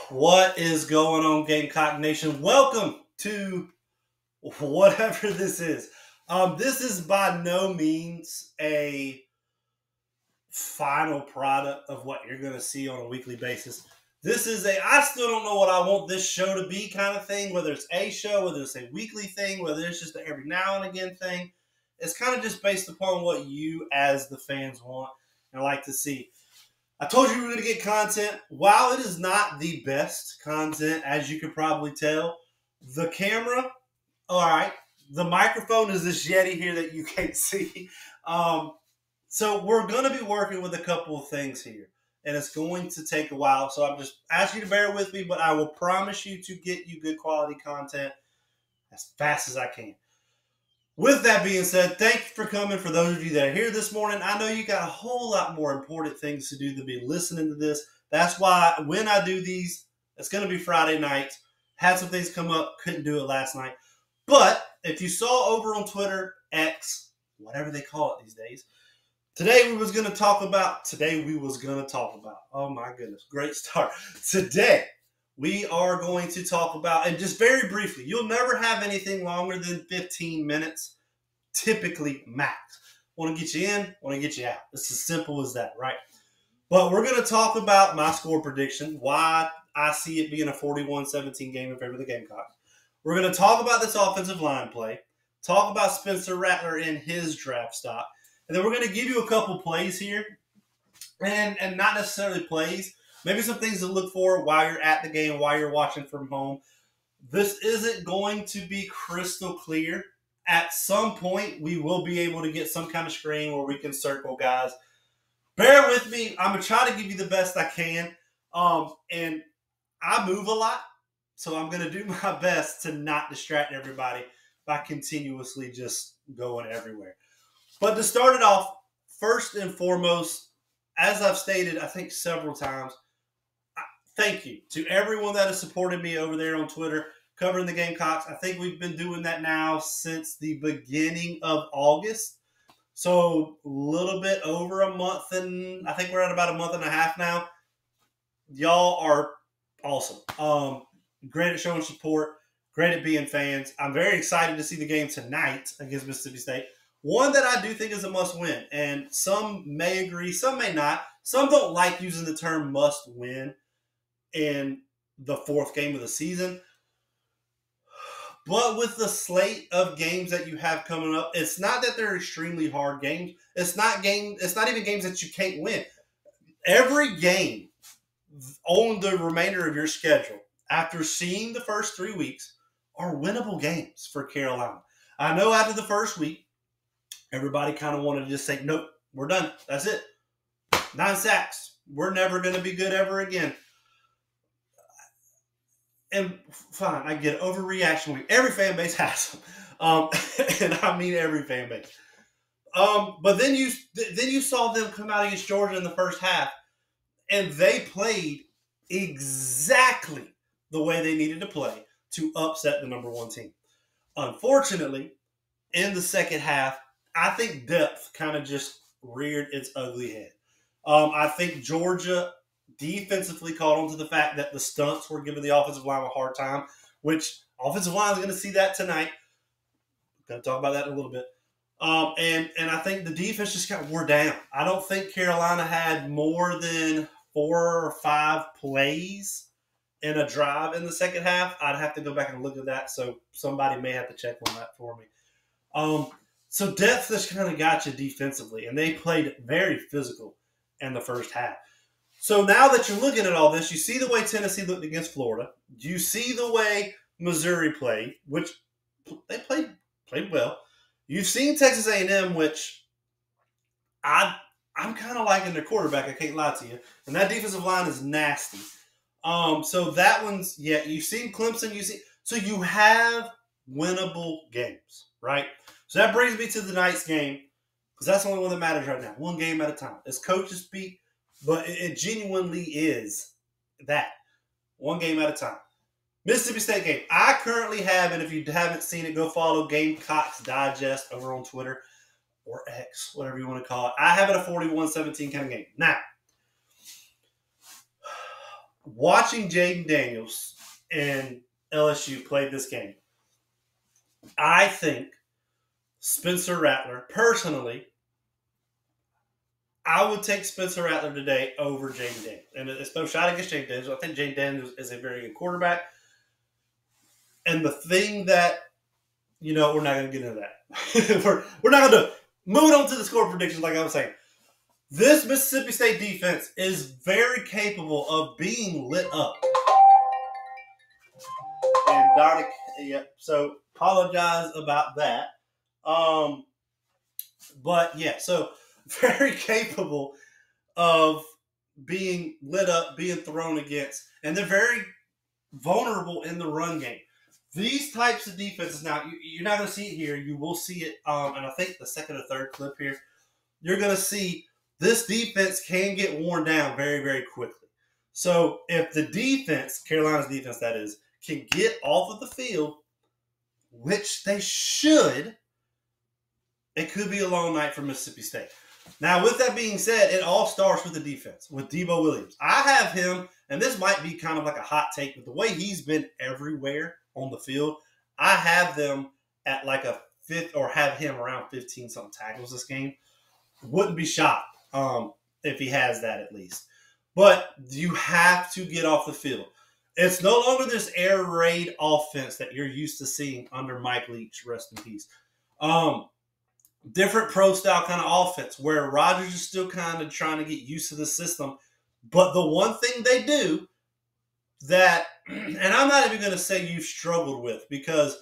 What is going on, Gamecock Nation? Welcome to whatever this is. This is by no means a final product of what you're going to see on a weekly basis. This is I still don't know what I want this show to be kind of thing, whether it's a show, whether it's a weekly thing, whether it's just an every now and again thing. It's kind of just based upon what you as the fans want and like to see. I told you we were going to get content. While it is not the best content, as you could probably tell, the camera, all right, the microphone is this Yeti here that you can't see. So we're going to be working with a couple of things here, and it's going to take a while. So I'm just asking you to bear with me, but I will promise you to get you good quality content as fast as I can. With that being said, thank you for coming. For those of you that are here this morning, I know you got a whole lot more important things to do than be listening to this. That's why when I do these, it's going to be Friday night. Had some things come up, couldn't do it last night. But if you saw over on Twitter, X, whatever they call it these days, today we was going to talk about, oh my goodness, great start. Today we are going to talk about, and just very briefly, you'll never have anything longer than 15 minutes, typically max. Want to get you in, want to get you out. It's as simple as that, right? But we're going to talk about my score prediction, why I see it being a 41-17 game in favor of the Gamecocks. We're going to talk about this offensive line play, talk about Spencer Rattler in his draft stock, and then we're going to give you a couple plays here, and not necessarily plays, maybe some things to look for while you're at the game, while you're watching from home. This isn't going to be crystal clear. At some point, we will be able to get some kind of screen where we can circle guys. Bear with me. I'm going to try to give you the best I can. And I move a lot, so I'm going to do my best to not distract everybody by continuously just going everywhere. But to start it off, first and foremost, as I've stated, I think several times, thank you to everyone that has supported me over there on Twitter, covering the Gamecocks. I think we've been doing that now since the beginning of August. So a little bit over a month, and I think we're at about a month and a half now. Y'all are awesome. Great at showing support. Great at being fans. I'm very excited to see the game tonight against Mississippi State. One that I do think is a must-win, and some may agree, some may not. Some don't like using the term must-win in the fourth game of the season. But with the slate of games that you have coming up, it's not that they're extremely hard games. It's not even games that you can't win. Every game on the remainder of your schedule, after seeing the first 3 weeks, are winnable games for Carolina. I know after the first week, everybody kind of wanted to just say, nope, we're done. That's it. 9 sacks. We're never going to be good ever again. And fine, I get overreaction. Every fan base has them. And I mean every fan base. But then you saw them come out against Georgia in the first half, and they played exactly the way they needed to play to upset the number one team. Unfortunately, in the second half, I think depth kind of just reared its ugly head. I think Georgia defensively caught on to the fact that the stunts were giving the offensive line a hard time, which offensive line is going to see that tonight. Going to talk about that in a little bit. And I think the defense just got wore down. I don't think Carolina had more than 4 or 5 plays in a drive in the second half. I'd have to go back and look at that, so somebody may have to check on that for me. So depth just kind of got you defensively, and they played very physical in the first half. So now that you're looking at all this, you see the way Tennessee looked against Florida. You see the way Missouri played, which they played well. You've seen Texas A&M, which I'm kind of liking their quarterback. I can't lie to you. And that defensive line is nasty. So that one's, yeah, you've seen Clemson. So you have winnable games, right? So that brings me to the night's game, because that's the only one that matters right now. One game at a time. As coaches speak, but it genuinely is that. One game at a time. Mississippi State game. I currently have, and if you haven't seen it, go follow Gamecocks Digest over on Twitter or X, whatever you want to call it. I have it a 41-17 kind of game. Now, watching Jaden Daniels and LSU play this game, I think Spencer Rattler, personally, I would take Spencer Rattler today over Jaden Daniels. And it's no shot against Jaden Daniels. I think Jaden Daniels is a very good quarterback. And the thing that, we're not going to get into that. we're not going to move on to the score predictions like I was saying. This Mississippi State defense is very capable of being lit up. And Donnie, so apologize about that. But yeah, so very capable of being lit up, being thrown against, and they're very vulnerable in the run game. These types of defenses, now you're not going to see it here. You will see it, and I think the second or third clip here, you're going to see this defense can get worn down very, very quickly. So if the defense, Carolina's defense that is, can get off of the field, which they should, it could be a long night for Mississippi State. Now, with that being said, it all starts with the defense, with Debo Williams. I have him, and this might be kind of like a hot take, but the way he's been everywhere on the field, I have them at like a fifth, or have him around 15-something tackles this game. Wouldn't be shocked if he has that at least. But you have to get off the field. It's no longer this air raid offense that you're used to seeing under Mike Leach, rest in peace. Different pro-style kind of offense where Rodgers is still kind of trying to get used to the system. But the one thing they do that, and I'm not even going to say you've struggled with, because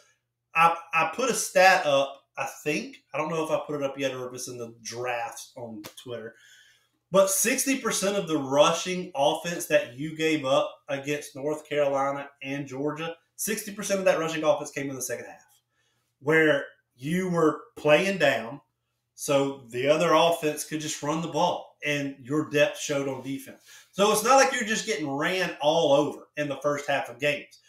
I put a stat up, I think. I don't know if I put it up yet or if it's in the drafts on Twitter. But 60% of the rushing offense that you gave up against North Carolina and Georgia, 60% of that rushing offense came in the second half, where you were playing down so the other offense could just run the ball, and your depth showed on defense. So it's not like you're just getting ran all over in the first half of games.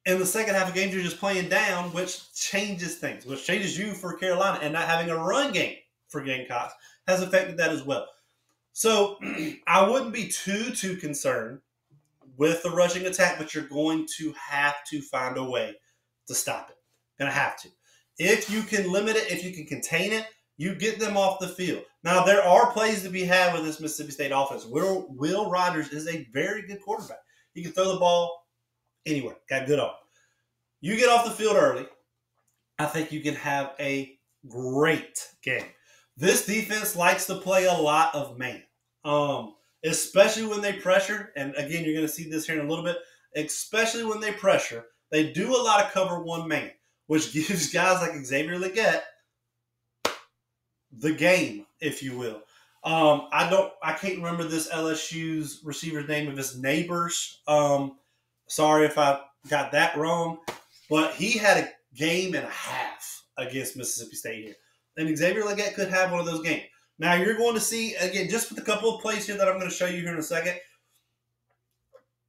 In the second half of games, you're just playing down, which changes things, which changes you for Carolina, and not having a run game for Gamecocks has affected that as well. So I wouldn't be too concerned with the rushing attack, but you're going to have to find a way to stop it. Going to have to. If you can limit it, if you can contain it, you get them off the field. Now, there are plays to be had with this Mississippi State offense. Will Rogers is a very good quarterback. He can throw the ball anywhere. Got good arm. You get off the field early, I think you can have a great game. This defense likes to play a lot of man, especially when they pressure. And again, you're going to see this here in a little bit. Especially when they pressure, they do a lot of cover one man, which gives guys like Xavier Legette the game, if you will. I can't remember this LSU's receiver's name, if it's Neighbors. Sorry if I got that wrong, but he had a game and a half against Mississippi State here. And Xavier Legette could have one of those games. Now, you're going to see, again, just with a couple of plays here that I'm going to show you here in a second,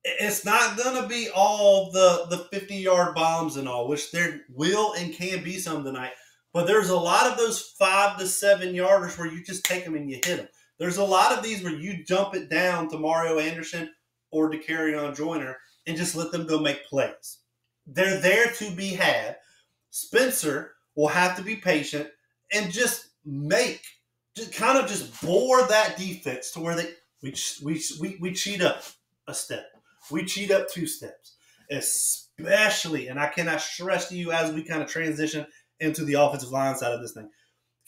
it's not going to be all the 50-yard bombs and all, which there will and can be some tonight. But there's a lot of those 5 to 7 yarders where you just take them and you hit them. There's a lot of these where you dump it down to Mario Anderson or to Carryon Joyner and just let them go make plays. They're there to be had. Spencer will have to be patient and just bore that defense to where we cheat up a step. We cheat up 2 steps. Especially, and I cannot stress to you as we kind of transition into the offensive line side of this thing,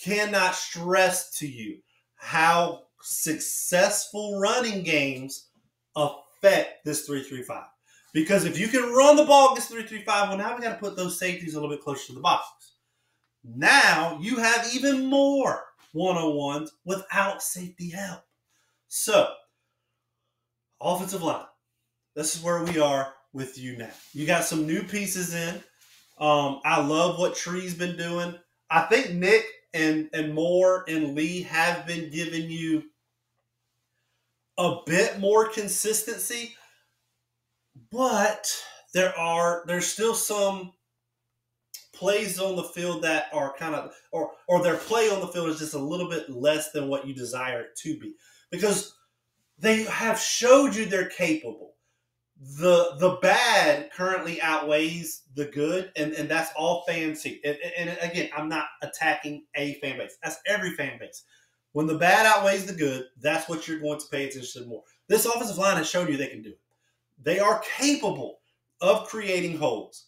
cannot stress to you how successful running games affect this 3-3-5. Because if you can run the ball against 3-3-5, well, now we got to put those safeties a little bit closer to the box. Now you have even more one-on-ones without safety help. So, offensive line. This is where we are with you now. You got some new pieces in. I love what Tree's been doing. I think Nick and Moore and Lee have been giving you a bit more consistency, but there's still some plays on the field that are kind of, or their play on the field is just a little bit less than what you desire it to be. Because They have showed you they're capable. The bad currently outweighs the good, and that's all fans see. And again, I'm not attacking a fan base. That's every fan base. When the bad outweighs the good, that's what you're going to pay attention to more. This offensive line has shown you they can do it. They are capable of creating holes.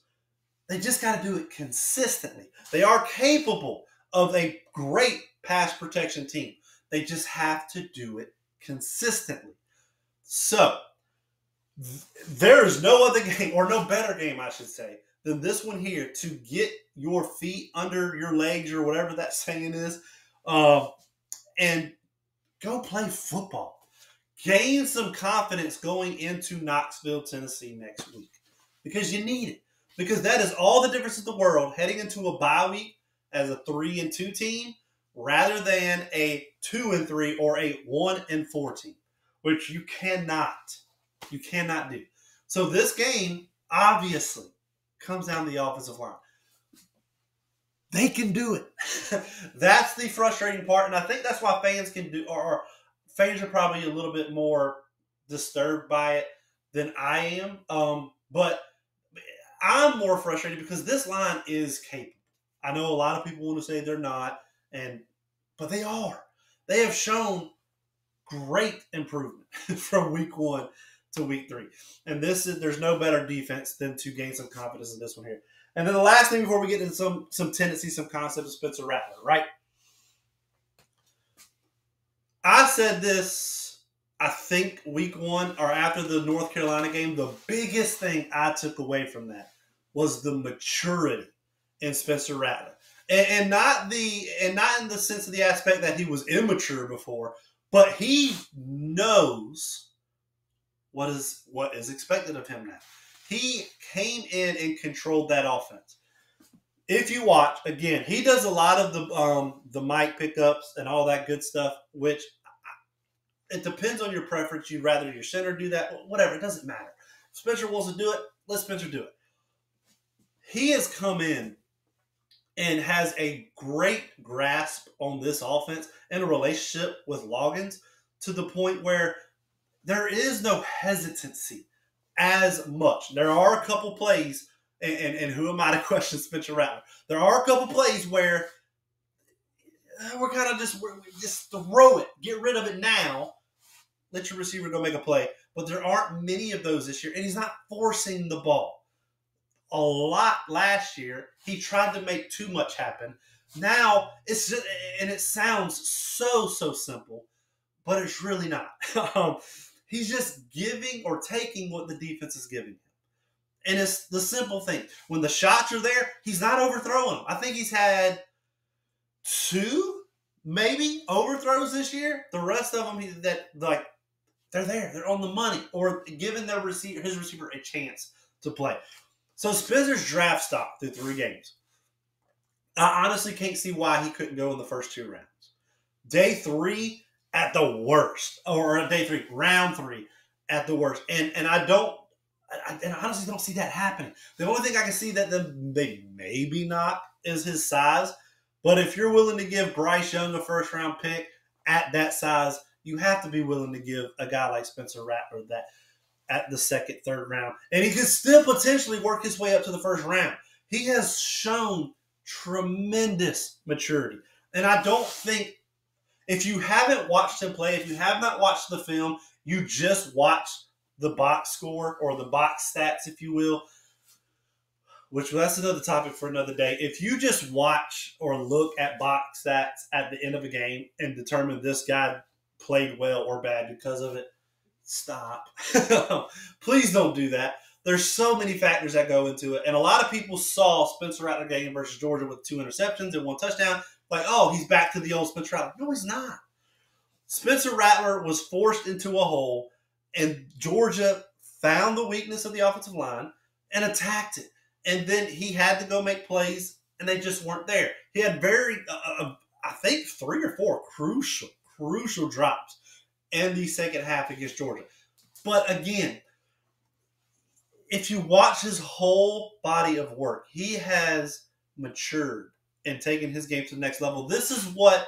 They just got to do it consistently. They are capable of a great pass protection team. They just have to do it consistently. So, there is no other game, or no better game, I should say, than this one here to get your feet under your legs, or whatever that saying is, and go play football. Gain some confidence going into Knoxville, Tennessee next week, because you need it. Because that is all the difference in the world heading into a bye week as a 3-2 team rather than a 2-3 or a 1-4 team, which you cannot do. So this game obviously comes down to the offensive line. They can do it. That's the frustrating part, and I think that's why fans can do, or fans are probably a little bit more disturbed by it than I am. But I'm more frustrated because this line is capable. I know a lot of people want to say they're not, but they are. They have shown great improvement from week 1 to week 3. And there's no better defense than to gain some confidence in this one here. And then the last thing before we get into some tendencies, some concepts of Spencer Rattler, right? I said this, I think, week 1 or after the North Carolina game. The biggest thing I took away from that was the maturity in Spencer Rattler. And not in the sense of the aspect that he was immature before, but he knows what is expected of him now. He came in and controlled that offense. If you watch, again, he does a lot of the mic pickups and all that good stuff, which it depends on your preference. You'd rather your center do that, whatever. It doesn't matter. If Spencer wants to do it, let Spencer do it. He has come in and has a great grasp on this offense and a relationship with Loggins to the point where there is no hesitancy as much. There are a couple plays, and who am I to question Spencer Rattler? There are a couple plays where we're kind of just throw it, get rid of it now, let your receiver go make a play. But there aren't many of those this year, and he's not forcing the ball. A lot last year, he tried to make too much happen. Now, it's just, and it sounds so simple, but it's really not. He's just giving or taking what the defense is giving him. And it's the simple thing. When the shots are there, he's not overthrowing them. I think he's had 2, maybe, overthrows this year. The rest of them, they're there. They're on the money, or giving his receiver a chance to play. So Spencer's draft stock through 3 games. I honestly can't see why he couldn't go in the first 2 rounds. Day 3 at the worst, or day 3, round 3 at the worst. And I honestly don't see that happening. The only thing I can see that they maybe not is his size. But if you're willing to give Bryce Young a first-round pick at that size, you have to be willing to give a guy like Spencer Rattler that at the 2nd, 3rd round. And he could still potentially work his way up to the 1st round. He has shown tremendous maturity. And I don't think, if you haven't watched him play, if you have not watched the film, you just watched the box score or the box stats, if you will, which that's another topic for another day. If you just watch or look at box stats at the end of a game and determine this guy played well or bad because of it, stop. Please don't do that. There's so many factors that go into it. And a lot of people saw Spencer Rattler game versus Georgia with 2 interceptions and 1 touchdown. Like, oh, he's back to the old Spencer Rattler. No, he's not. Spencer Rattler was forced into a hole, and Georgia found the weakness of the offensive line and attacked it. And then he had to go make plays, and they just weren't there. He had I think 3 or 4 crucial drops in the second half against Georgia. But again, if you watch his whole body of work, he has matured and taken his game to the next level. This is what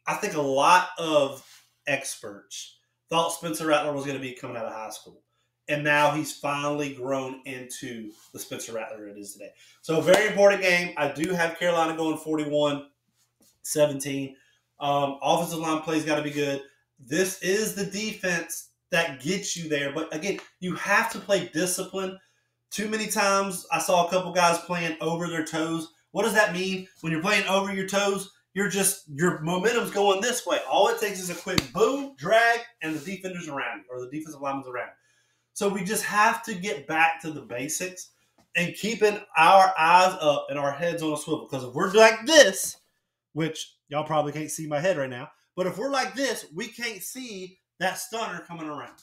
I think a lot of experts thought Spencer Rattler was going to be coming out of high school. And now he's finally grown into the Spencer Rattler it is today. So, a very important game. I do have Carolina going 41-17. Offensive line play's got to be good. This is the defense that gets you there. But, again, you have to play discipline. Too many times I saw a couple guys playing over their toes. What does that mean? When you're playing over your toes, your momentum's going this way. All it takes is a quick boom, drag, and the defender's around you, or the defensive lineman's around you. So we just have to get back to the basics and keeping our eyes up and our heads on a swivel. Because if we're like this, which y'all probably can't see my head right now, but if we're like this, we can't see that stunner coming around.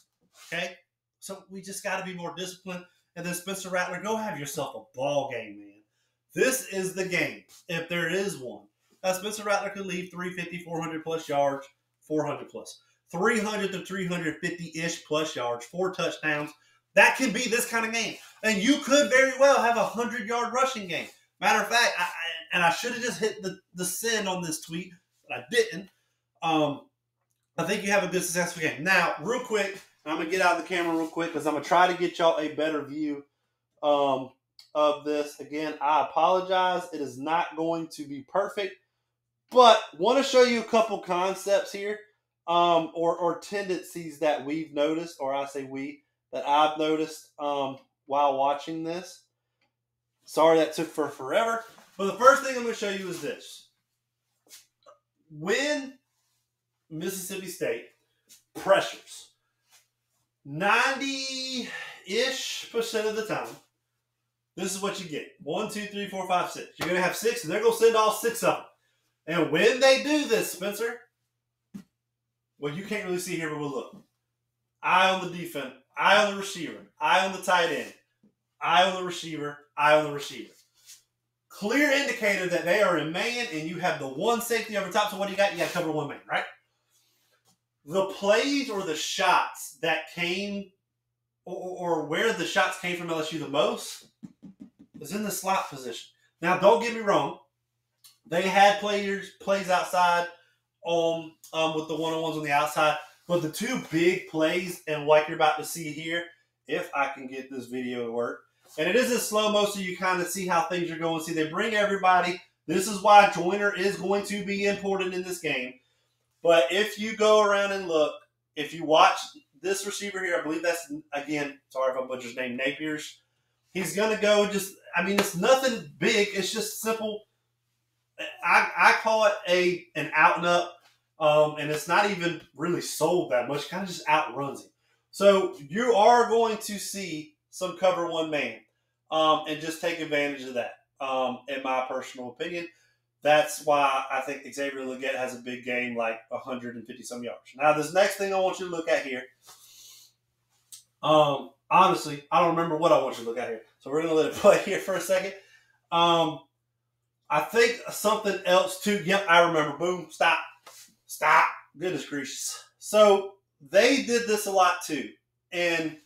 Okay? So we just got to be more disciplined. And then Spencer Rattler, go have yourself a ball game, man. This is the game, if there is one. Spencer Rattler could leave 350, 400-plus yards, 400-plus. 300 to 350-ish plus yards, 4 touchdowns. That could be this kind of game. And you could very well have a 100-yard rushing game. Matter of fact, I should have just hit the send on this tweet, but I didn't. I think you have a good, successful game. Now, real quick, I'm going to get out of the camera real quick because I'm going to try to get y'all a better view of this. Again, I apologize. It is not going to be perfect, but want to show you a couple concepts here. Or tendencies that we've noticed, or I say we, that I've noticed while watching this. Sorry that took forever. But the first thing I'm going to show you is this. When Mississippi State pressures 90-ish% of the time, this is what you get. 1, 2, 3, 4, 5, 6. You're going to have 6, and they're going to send all 6 of them. And when they do this, Spencer, well, you can't really see here, but we'll look. Eye on the defense, eye on the receiver, eye on the tight end, eye on the receiver, eye on the receiver. Clear indicator that they are in man, and you have the one safety over top. So what do you got? You got to cover one man, right? The plays or the shots that came, or where the shots came from LSU the most, is in the slot position. Now, don't get me wrong. They had plays outside with the one-on-ones on the outside. But the 2 big plays, and like you're about to see here, if I can get this video to work, and it is in slow-mo so you kind of see how things are going. See, they bring everybody. This is why Joyner is going to be important in this game. But if you go around and look, if you watch this receiver here, I believe that's, again, sorry if I butchered his name, Napier's. He's going to go it's nothing big. It's just simple. I call it an out and up. And it's not even really sold that much. Kind of just outruns him. So you are going to see some cover one man and just take advantage of that, in my personal opinion. That's why I think Xavier Legette has a big game, like 150-some yards. Now, this next thing I want you to look at here, honestly, I don't remember what I want you to look at here. So we're going to let it play here for a second. I think something else too. Yep, I remember. Boom, stop. Goodness gracious. So they did this a lot too. And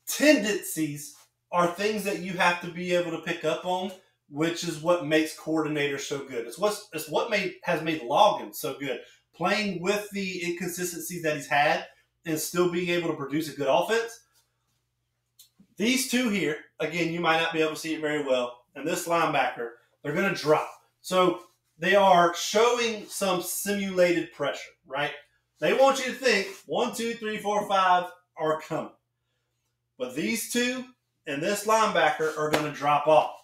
tendencies are things that you have to be able to pick up on, which is what makes coordinators so good. It's what has made Logan so good. Playing with the inconsistencies that he's had and still being able to produce a good offense. These 2 here, again, you might not be able to see it very well. And this linebacker, they're going to drop. So they are showing some simulated pressure, right? They want you to think 1, 2, 3, 4, 5 are coming. But these 2 and this linebacker are going to drop off.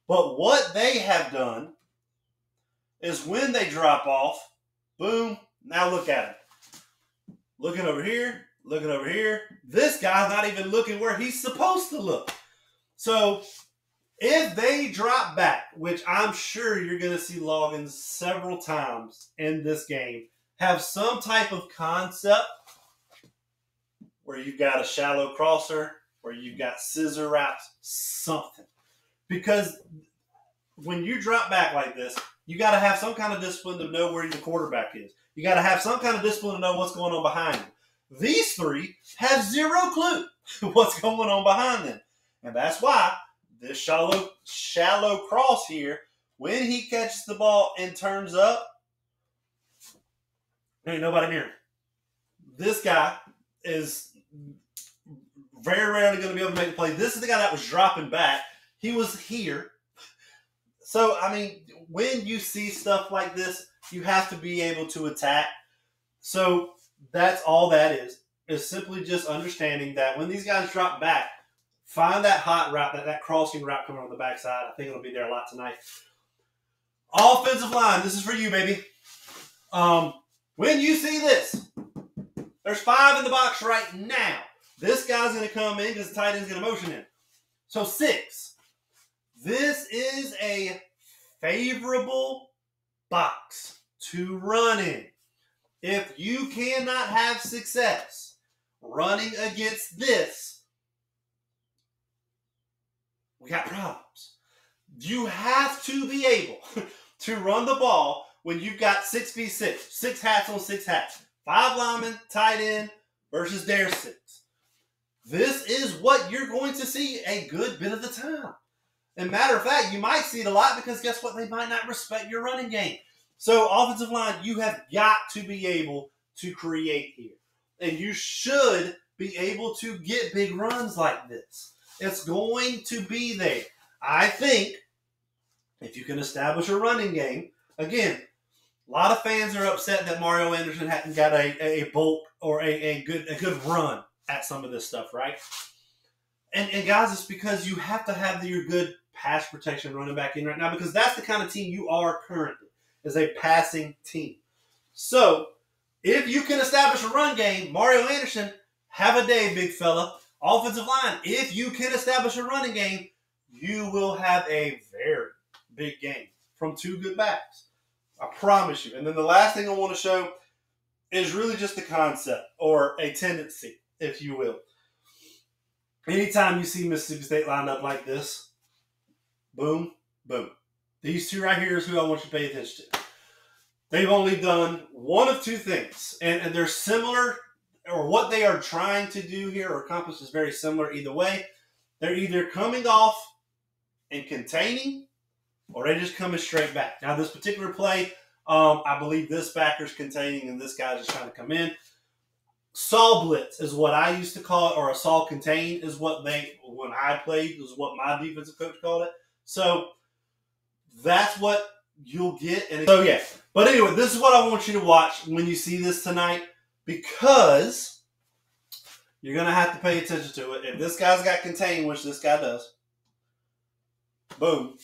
But what they have done is when they drop off, boom, now look at him. Looking over here. This guy's not even looking where he's supposed to look. So if they drop back, which I'm sure you're going to see Logan several times in this game, have some type of concept where you've got a shallow crosser, where you've got scissor wraps, something. Because when you drop back like this, you got to have some kind of discipline to know where the quarterback is. You got to have some kind of discipline to know what's going on behind you. These 3 have zero clue what's going on behind them. And that's why this shallow cross here, when he catches the ball and turns up, there ain't nobody near him. this guy is very rarely going to be able to make the play. This is the guy that was dropping back. He was here. So, I mean, when you see stuff like this, you have to be able to attack. So that's all that is simply just understanding that when these guys drop back, find that hot route, that crossing route coming on the backside. I think it'll be there a lot tonight. Offensive line, this is for you, baby. When you see this, there's 5 in the box right now. This guy's going to come in because the tight end's going to motion in. So 6. This is a favorable box to run in. If you cannot have success running against this, we got problems. You have to be able to run the ball when you've got 6v6, 6 hats on 6 hats, 5 linemen, tight end versus their 6. This is what you're going to see a good bit of the time. And matter of fact, you might see it a lot because guess what? They might not respect your running game. So offensive line, you have got to be able to create here. And you should be able to get big runs like this. It's going to be there. I think if you can establish a running game, again, a lot of fans are upset that Mario Anderson hadn't got a bulk or a good run at some of this stuff, right? And guys, it's because you have to have your good pass protection running back in right now because that's the kind of team you are currently, is a passing team. So if you can establish a run game, Mario Anderson, have a day, big fella. Offensive line, if you can establish a running game, you will have a very big game from 2 good backs. I promise you. And then the last thing I want to show is really just the concept or a tendency, if you will. Anytime you see Mississippi State lined up like this, boom, boom. These 2 right here is who I want you to pay attention to. They've only done one of 2 things, and they're similar, or what they are trying to do here or accomplish is very similar either way. They're either coming off and containing, or they're just coming straight back. Now, this particular play, I believe this backer's containing, and this guy's just trying to come in. Saw blitz is what I used to call it, or a saw contain is what when I played, is what my defensive coach called it. So that's what you'll get. And so, yeah. But anyway, this is what I want you to watch when you see this tonight, because you're going to have to pay attention to it. If this guy's got contain, which this guy does, boom,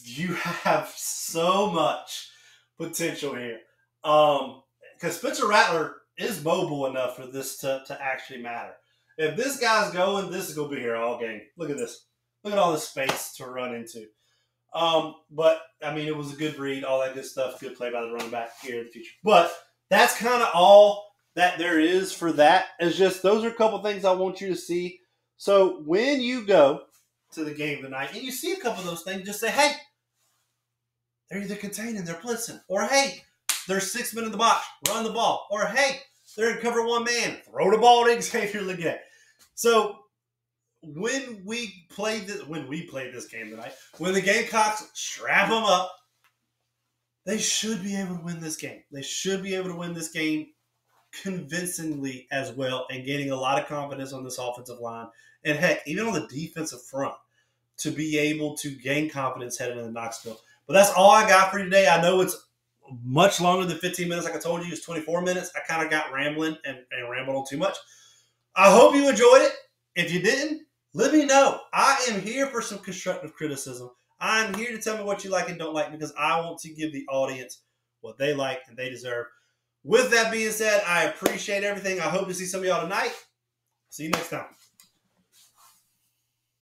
you have so much potential here. Because Spencer Rattler is mobile enough for this to actually matter. If this guy's going, this is going to be here all game. Look at this. Look at all this space to run into. But, I mean, it was a good read, all that good stuff. Good play by the running back here in the future. But that's kind of all that there is for that. It's just those are a couple things I want you to see. So when you go to the game tonight and you see a couple of those things, just say, hey, they're either containing, they're blitzing. Or, hey, there's 6 men in the box, run the ball. Or, hey, they're in cover 1 man, throw the ball to Xavier Legette. So when we played this game tonight, when the Gamecocks strap them up, they should be able to win this game. They should be able to win this game convincingly as well, and gaining a lot of confidence on this offensive line. And heck, even on the defensive front, to be able to gain confidence heading into Knoxville. But that's all I got for you today. I know it's much longer than 15 minutes. Like I told you, it's 24 minutes. I kind of got rambling and rambled on too much. I hope you enjoyed it. If you didn't, let me know. I am here for some constructive criticism. I'm here to tell me what you like and don't like, because I want to give the audience what they like and they deserve. With that being said, I appreciate everything. I hope to see some of y'all tonight. See you next time.